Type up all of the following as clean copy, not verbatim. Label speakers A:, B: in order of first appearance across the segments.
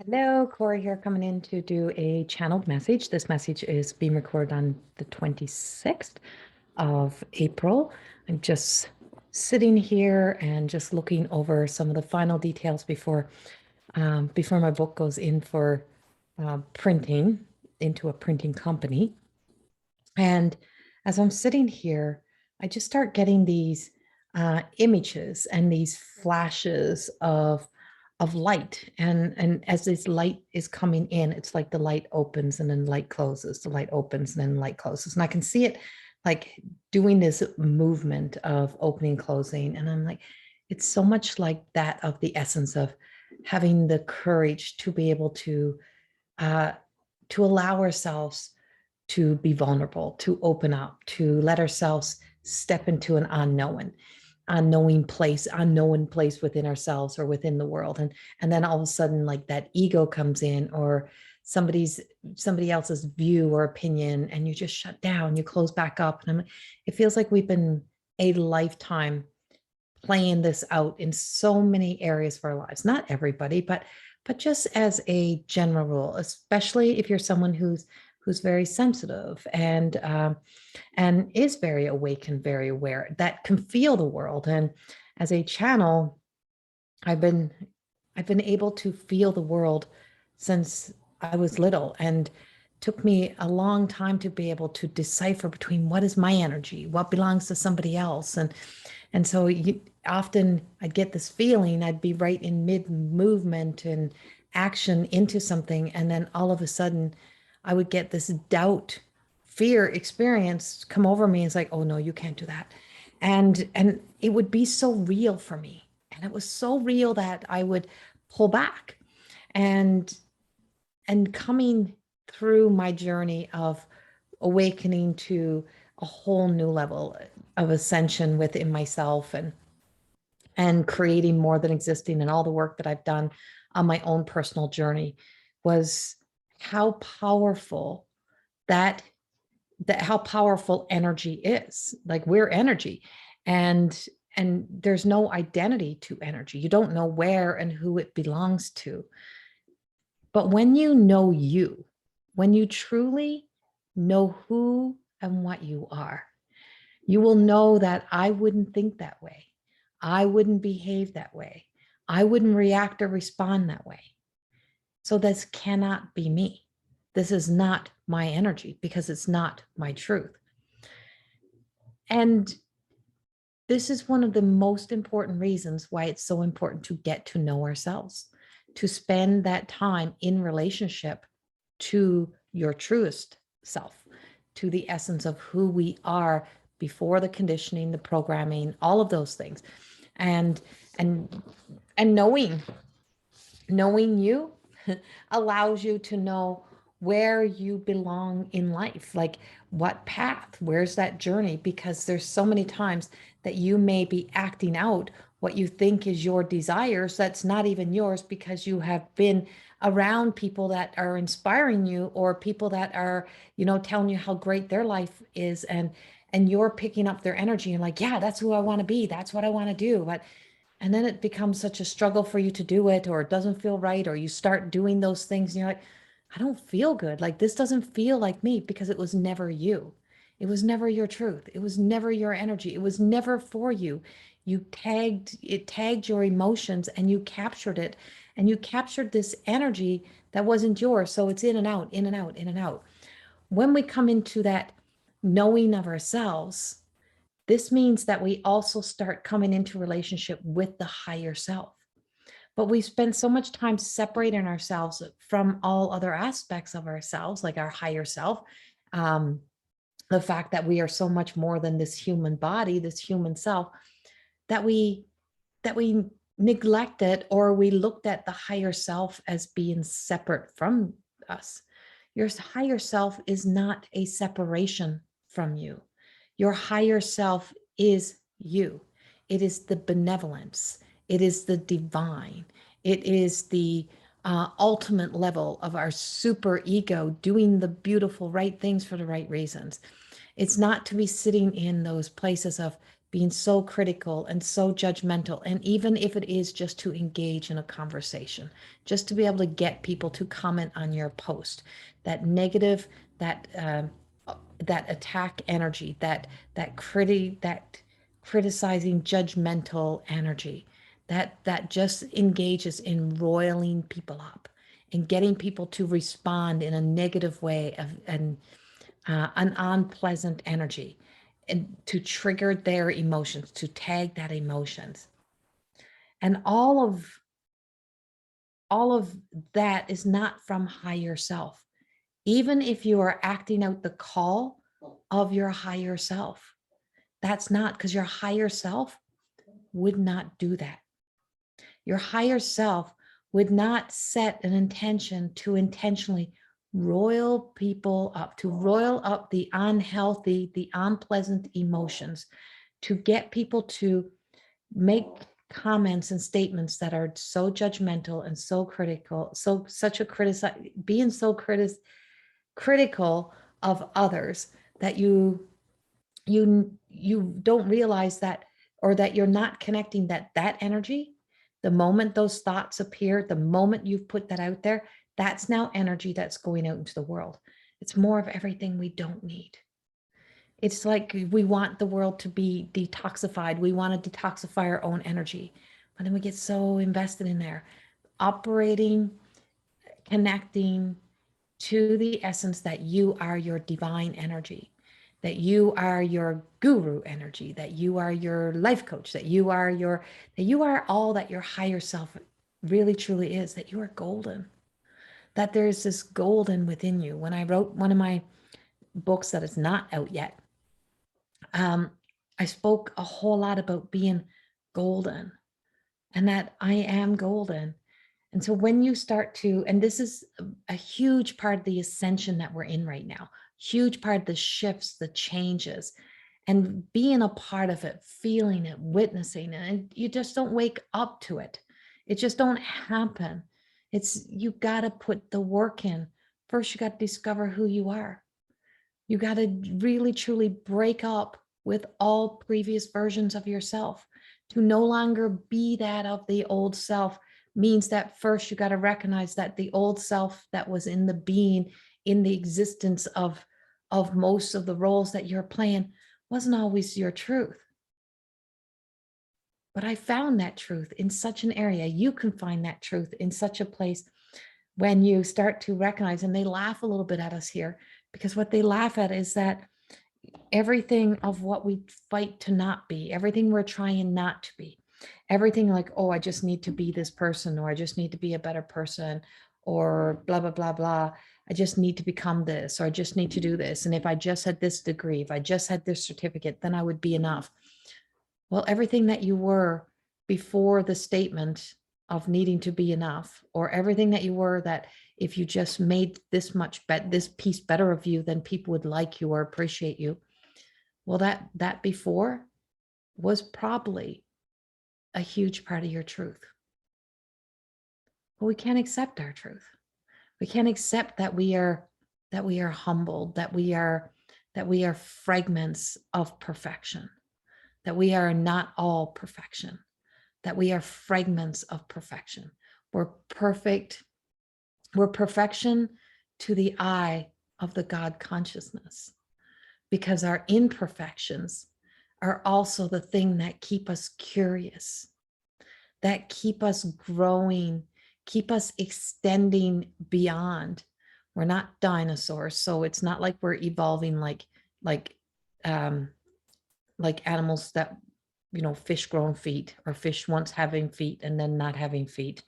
A: Hello, Corrie here, coming in to do a channeled message. This message is being recorded on the 26th of April. I'm just sitting here and just looking over some of the final details before my book goes in for printing into a printing company. And as I'm sitting here, I just start getting these images and these flashes of light, and as this light is coming in, it's like the light opens and then light closes, the light opens and then light closes, and I can see it like doing this movement of opening, closing, and I'm like, it's so much like that of the essence of having the courage to be able uh, to allow ourselves to be vulnerable, to open up, to let ourselves step into an unknown place within ourselves or within the world. And then all of a sudden, like, that ego comes in, or somebody else's view or opinion, and you just shut down, you close back up. And it feels like we've been a lifetime playing this out in so many areas of our lives. Not everybody, but just as a general rule, especially if you're someone who's very sensitive and is very awake and very aware, that can feel the world. And as a channel, I've been able to feel the world since I was little, and took me a long time to be able to decipher between what is my energy, what belongs to somebody else. And so often I'd get this feeling, I'd be right in mid movement and action into something, and then all of a sudden I would get this doubt, fear experience come over me. It's like, oh no, you can't do that. And it would be so real for me. And it was so real that I would pull back. And coming through my journey of awakening to a whole new level of ascension within myself, and creating more than existing, and all the work that I've done on my own personal journey, was how powerful that how powerful energy is. Like, we're energy, and there's no identity to energy. You don't know where and who it belongs to. But when you know you, when you truly know who and what you are, you will know that I wouldn't think that way. I wouldn't behave that way. I wouldn't react or respond that way. So this cannot be me. This is not my energy, because it's not my truth. And this is one of the most important reasons why it's so important to get to know ourselves, to spend that time in relationship to your truest self, to the essence of who we are before the conditioning, the programming, all of those things. And knowing you allows you to know where you belong in life, like what path, where's that journey, because there's so many times that you may be acting out what you think is your desires that's not even yours, because you have been around people that are inspiring you, or people that are, telling you how great their life is, and you're picking up their energy and like, yeah, that's who I want to be, that's what I want to do. But and then it becomes such a struggle for you to do it, or it doesn't feel right, or you start doing those things and you're like, I don't feel good. Like, this doesn't feel like me, because it was never you. It was never your truth. It was never your energy. It was never for you. It tagged your emotions, and you captured it, and you captured this energy that wasn't yours. So it's in and out, in and out, in and out. When we come into that knowing of ourselves, this means that we also start coming into relationship with the higher self. But we spend so much time separating ourselves from all other aspects of ourselves, like our higher self. The fact that we are so much more than this human body, this human self, that we neglected, or we looked at the higher self as being separate from us. Your higher self is not a separation from you. Your higher self is you. It is the benevolence. It is the divine. It is the ultimate level of our super ego doing the beautiful right things for the right reasons. It's not to be sitting in those places of being so critical and so judgmental. And even if it is just to engage in a conversation, just to be able to get people to comment on your post, that negative, that attack energy, that criticizing, judgmental energy, that just engages in roiling people up and getting people to respond in a negative way of an unpleasant energy, and to trigger their emotions, to tag that emotions. And all of that is not from higher self. Even if you are acting out the call of your higher self, that's not, because your higher self would not do that. Your higher self would not set an intention to intentionally roil people up, to roil up the unhealthy, the unpleasant emotions, to get people to make comments and statements that are so judgmental and so critical, being so critical of others, that you don't realize that, or that you're not connecting that energy, the moment those thoughts appear, the moment you've put that out there, that's now energy that's going out into the world. It's more of everything we don't need. It's like we want the world to be detoxified. We want to detoxify our own energy. But then we get so invested in there, operating, connecting to the essence that you are your divine energy, that you are your guru energy, that you are your life coach, that you are all that your higher self really truly is, that you are golden, that there's this golden within you. When I wrote one of my books that is not out yet, I spoke a whole lot about being golden, and that I am golden. And so when you start to, and this is a huge part of the ascension that we're in right now, huge part of the shifts, the changes, and being a part of it, feeling it, witnessing it, and you just don't wake up to it. It just don't happen. You got to put the work in. First, you got to discover who you are. You got to really, truly break up with all previous versions of yourself. To no longer be that of the old self means that first you got to recognize that the old self that was in the being, in the existence of most of the roles that you're playing, wasn't always your truth. But I found that truth in such an area. You can find that truth in such a place when you start to recognize, and they laugh a little bit at us here, because what they laugh at is that everything of what we fight to not be, everything we're trying not to be, everything like, oh, I just need to be this person, or I just need to be a better person, or blah, blah, blah, blah. I just need to become this, or I just need to do this. And if I just had this degree, if I just had this certificate, then I would be enough. Well, everything that you were before the statement of needing to be enough, or everything that you were, that if you just made this piece better of you, then people would like you or appreciate you. Well, that before was probably a huge part of your truth. But we can't accept our truth. We can't accept that we are humbled, that we are fragments of perfection, that we are not all perfection, that we are fragments of perfection. We're perfect. We're perfection to the eye of the God consciousness, because our imperfections are also the thing that keep us curious, that keep us growing, keep us extending beyond. We're not dinosaurs, so it's not like we're evolving like animals that, fish growing feet, or fish once having feet and then not having feet.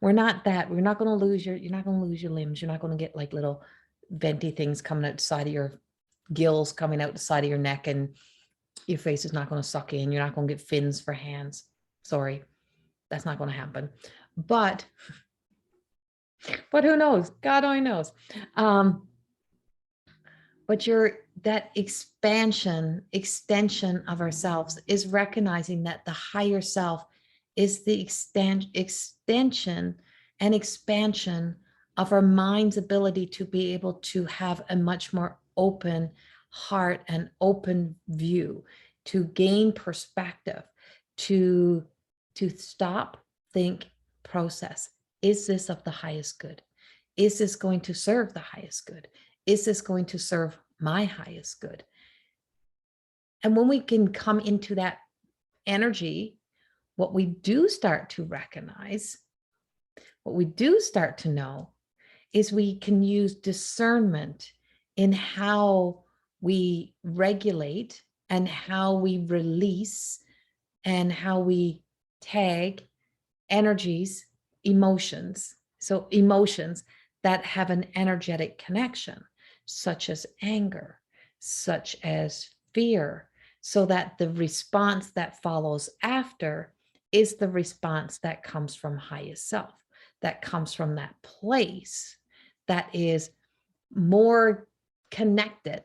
A: We're not that. You're not going to lose your limbs. You're not going to get like little venti things coming out the side of your gills, coming out the side of your neck, and your face is not going to suck in. You're not going to get fins for hands. Sorry, that's not going to happen. But who knows? God only knows. But that extension of ourselves is recognizing that the higher self is the extension and expansion of our mind's ability to be able to have a much more open heart and open view. to gain perspective, to stop, think, process. Is this of the highest good? Is this going to serve the highest good? Is this going to serve my highest good? And when we can come into that energy, what we do start to recognize, what we do start to know, is we can use discernment in how we regulate and how we release and how we tag energies, emotions. So emotions that have an energetic connection, such as anger, such as fear, so that the response that follows after is the response that comes from highest self, that comes from that place that is more connected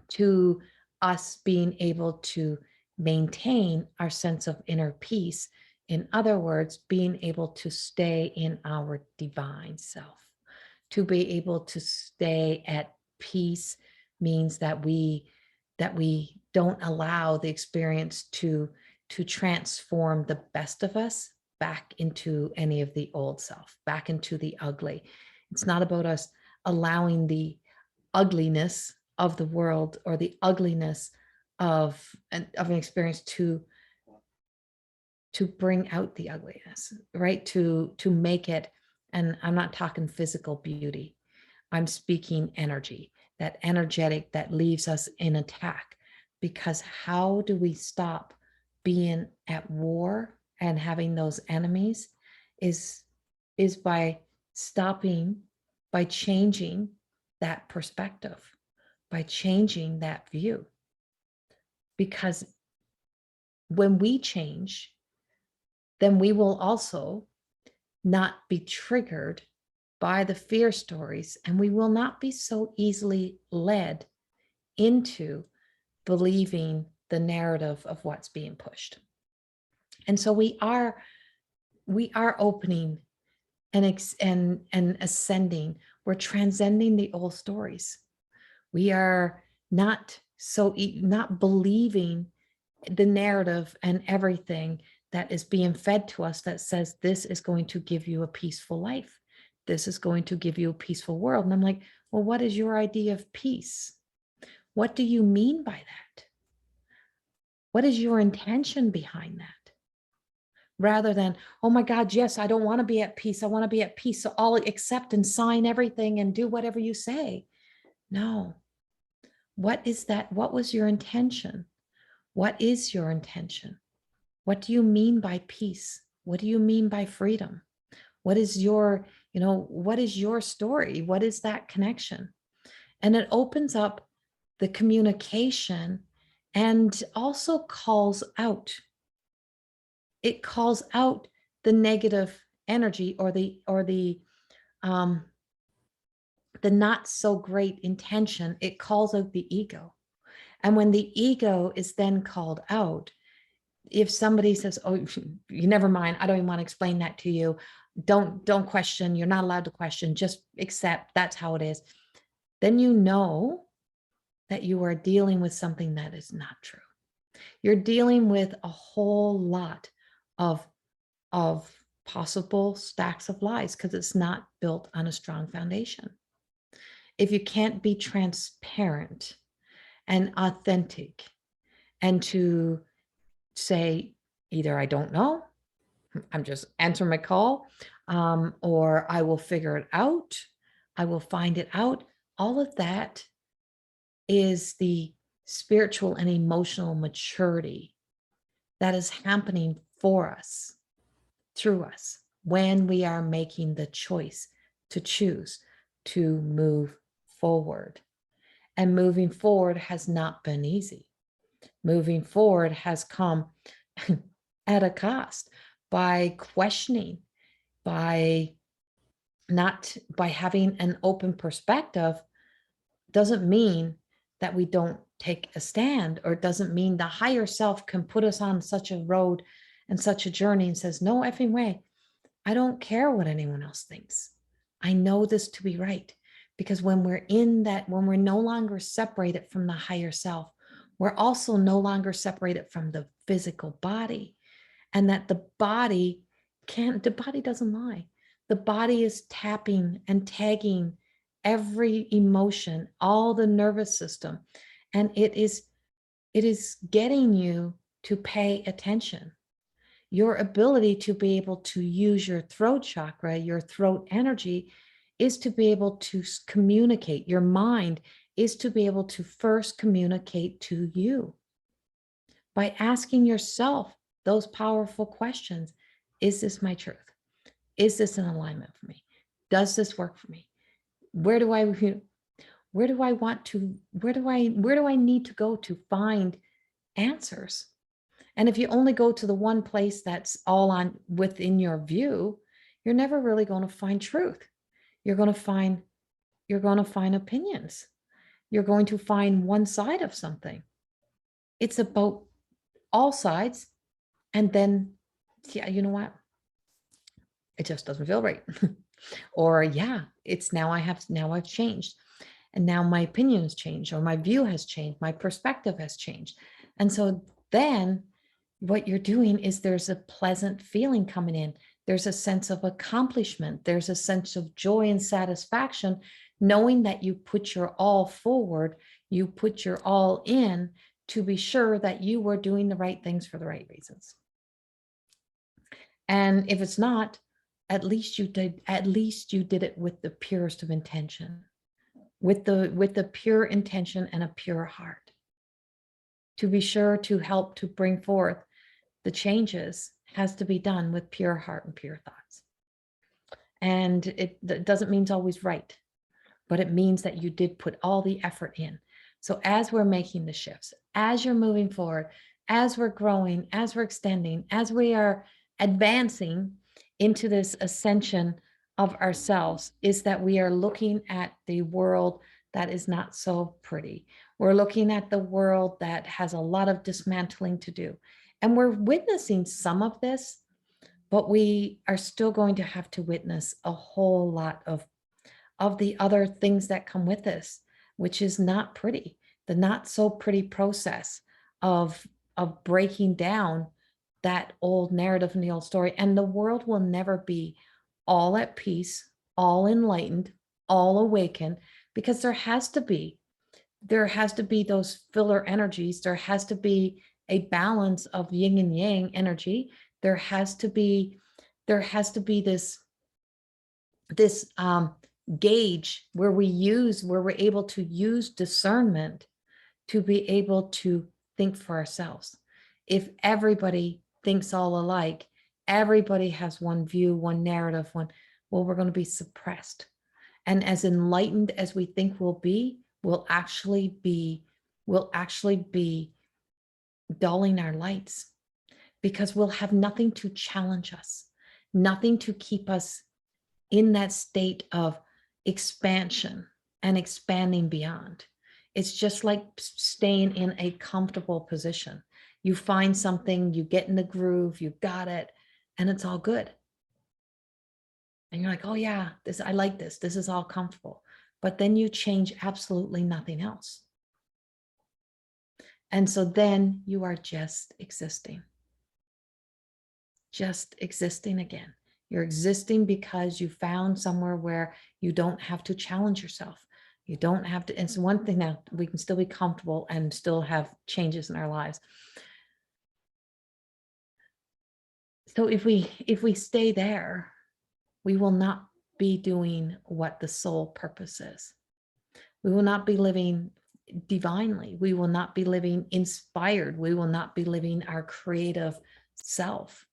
A: to us being able to maintain our sense of inner peace. In other words, being able to stay in our divine self. To be able to stay at peace means that we don't allow the experience to transform the best of us back into any of the old self, back into the ugly. It's not about us allowing the ugliness of the world or the ugliness of an experience to bring out the ugliness, right? To make it, and I'm not talking physical beauty, I'm speaking energy, that energetic that leaves us in attack. Because how do we stop being at war and having those enemies is by stopping, by changing that perspective, by changing that view. Because when we change, then we will also not be triggered by the fear stories, and we will not be so easily led into believing the narrative of what's being pushed. And so we are opening and ascending. We're transcending the old stories. We are not believing the narrative and everything that is being fed to us that says this is going to give you a peaceful life. This is going to give you a peaceful world. And I'm like, well, what is your idea of peace? What do you mean by that? What is your intention behind that? Rather than, oh my God, yes, I don't want to be at peace. I want to be at peace. So I'll accept and sign everything and do whatever you say. No. What is that? What was your intention? What is your intention? What do you mean by peace? What do you mean by freedom? What is your, what is your story? What is that connection? And it opens up the communication and also calls out. It calls out the negative energy or the not so great intention. It calls out the ego. And when the ego is then called out, if somebody says, oh, you never mind, I don't even want to explain that to you. Don't question. You're not allowed to question. Just accept. That's how it is. Then you know that you are dealing with something that is not true. You're dealing with a whole lot of possible stacks of lies because it's not built on a strong foundation. If you can't be transparent and authentic and to say either I don't know, I'm just answering my call, or I will figure it out, I will find it out. All of that is the spiritual and emotional maturity that is happening for us, through us, when we are making the choice to choose to move forward. And moving forward has not been easy. Moving forward has come at a cost by questioning, by having an open perspective. Doesn't mean that we don't take a stand, or it doesn't mean the higher self can put us on such a road and such a journey and says, no effing way. I don't care what anyone else thinks. I know this to be right. Because when we're in that, when we're no longer separated from the higher self, We're also no longer separated from the physical body, and that the body doesn't lie. The body is tapping and tagging every emotion, all the nervous system, and it is getting you to pay attention. Your ability to be able to use your throat chakra, your throat energy, is to be able to communicate. Your mind is to be able to first communicate to you by asking yourself those powerful questions. Is this my truth? Is this an alignment for me? Does this work for me? Where do I need to go to find answers? And if you only go to the one place that's all on within your view, you're never really going to find truth. You're going to find opinions. You're going to find one side of something. It's about all sides. And then, yeah, you know what? It just doesn't feel right. Or yeah, it's now I've changed. And now my opinion has changed, or my view has changed, my perspective has changed. And so then what you're doing is there's a pleasant feeling coming in. There's a sense of accomplishment. There's a sense of joy and satisfaction, knowing that you put your all forward, you put your all in to be sure that you were doing the right things for the right reasons. And if it's not, at least you did it with the purest of intention, with the pure intention and a pure heart, to be sure to help to bring forth the changes has to be done with pure heart and pure thoughts. And it doesn't mean it's always right, but it means that you did put all the effort in. So as we're making the shifts, as you're moving forward, as we're growing, as we're extending, as we are advancing into this ascension of ourselves, is that we are looking at the world that is not so pretty. We're looking at the world that has a lot of dismantling to do. And we're witnessing some of this, but we are still going to have to witness a whole lot of the other things that come with this, which is not pretty, the not so pretty process of breaking down that old narrative and the old story. And the world will never be all at peace, all enlightened, all awakened, because there has to be those filler energies. There has to be a balance of yin and yang energy. There has to be this gauge where we're able to use discernment to be able to think for ourselves. If everybody thinks all alike, everybody has one view, one narrative, we're going to be suppressed. And as enlightened as we think we'll actually be dulling our lights, because we'll have nothing to challenge us, nothing to keep us in that state of expansion and expanding beyond. It's just like staying in a comfortable position. You find something, you get in the groove, you got it, and it's all good. And you're like, oh yeah, I like this. This is all comfortable. But then you change absolutely nothing else. And so then you are just existing again. You're existing because you found somewhere where you don't have to challenge yourself. You don't have to. It's one thing that we can still be comfortable and still have changes in our lives. So if we stay there, we will not be doing what the soul purpose is. We will not be living divinely. We will not be living inspired. We will not be living our creative self.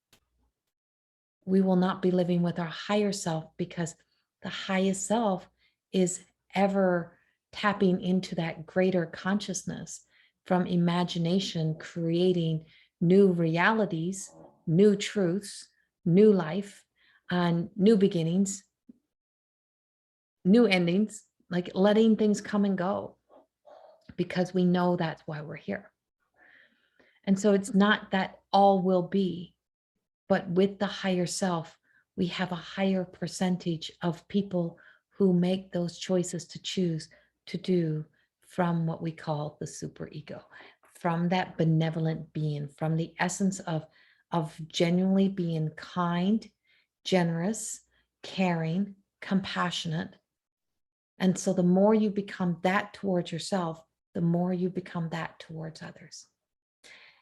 A: We will not be living with our higher self, because the highest self is ever tapping into that greater consciousness from imagination, creating new realities, new truths, new life, and new beginnings, new endings, like letting things come and go, because we know that's why we're here. And so it's not that all will be, but with the higher self, we have a higher percentage of people who make those choices to choose to do from what we call the superego, from that benevolent being, from the essence of genuinely being kind, generous, caring, compassionate. And so the more you become that towards yourself, the more you become that towards others.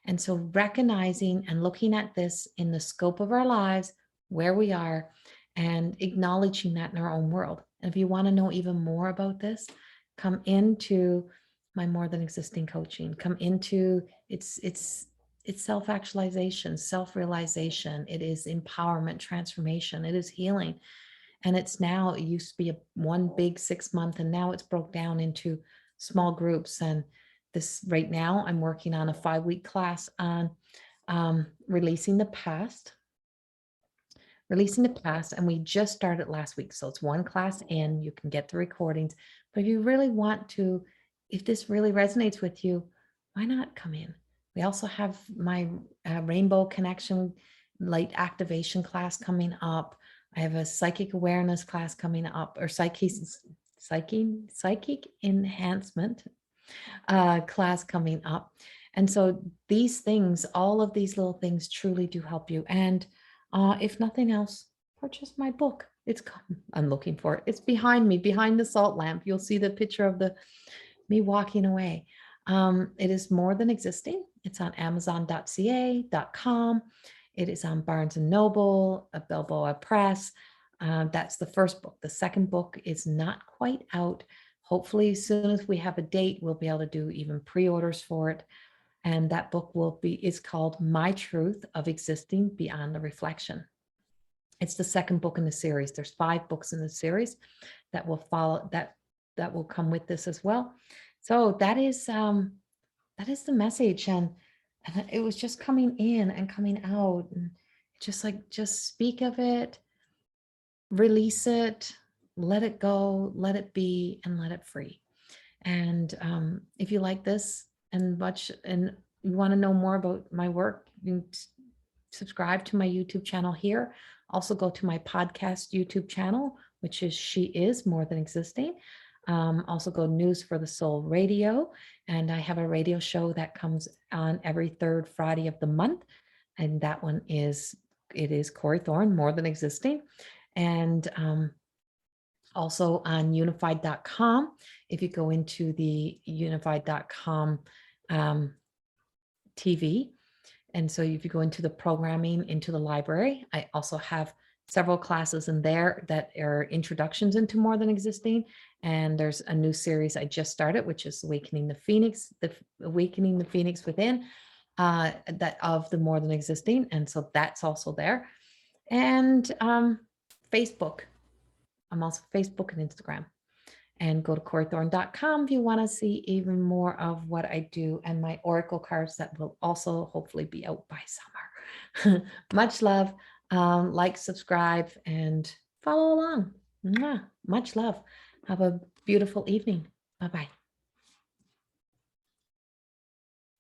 A: And so recognizing and looking at this in the scope of our lives, where we are, and acknowledging that in our own world. And if you want to know even more about this, come into my More Than Existing coaching. Come into it's self-actualization, self-realization. It is empowerment, transformation. It is healing. And it's now, it used to be one big 6 month, and now it's broke down into small groups. And this right now, I'm working on a 5-week class on releasing the past. And we just started last week. So it's one class in, you can get the recordings. But if you really want to, if this really resonates with you, why not come in? We also have my Rainbow Connection light activation class coming up. I have a psychic awareness class coming up, or psychic enhancement class coming up. And so these things, all of these little things truly do help you. And if nothing else, purchase my book. I'm looking for it. It's behind me, behind the salt lamp. You'll see the picture of me walking away. It is More Than Existing. It's on Amazon.ca.com. It is on Barnes and Noble, a Balboa Press. That's the first book. The second book is not quite out. Hopefully, as soon as we have a date, we'll be able to do even pre-orders for it. And that book is called My Truth of Existing Beyond the Reflection. It's the second book in the series. There's 5 books in the series that will follow, that will come with this as well. So that is the message. And it was just coming in and coming out, and just speak of it, release it, let it go, let it be, and let it free. And if you like this and you want to know more about my work, you can subscribe to my YouTube channel here. Also go to my podcast YouTube channel, which is She Is More Than Existing. Also go News for the Soul Radio. And I have a radio show that comes on every 3rd Friday of the month. And that one is Corrie Thorne, More Than Existing. And also on unified.com. If you go into the unified.com TV, and so if you go into the programming, into the library, I also have several classes in there that are introductions into More Than Existing. And there's a new series I just started, which is Awakening the Phoenix Within, that of the More Than Existing. And so that's also there. And Facebook. I'm also Facebook and Instagram. And go to CorrieThorne.com if you want to see even more of what I do, and my oracle cards that will also hopefully be out by summer. Much love. Like, subscribe, and follow along. Much love. Have a beautiful evening. Bye-bye.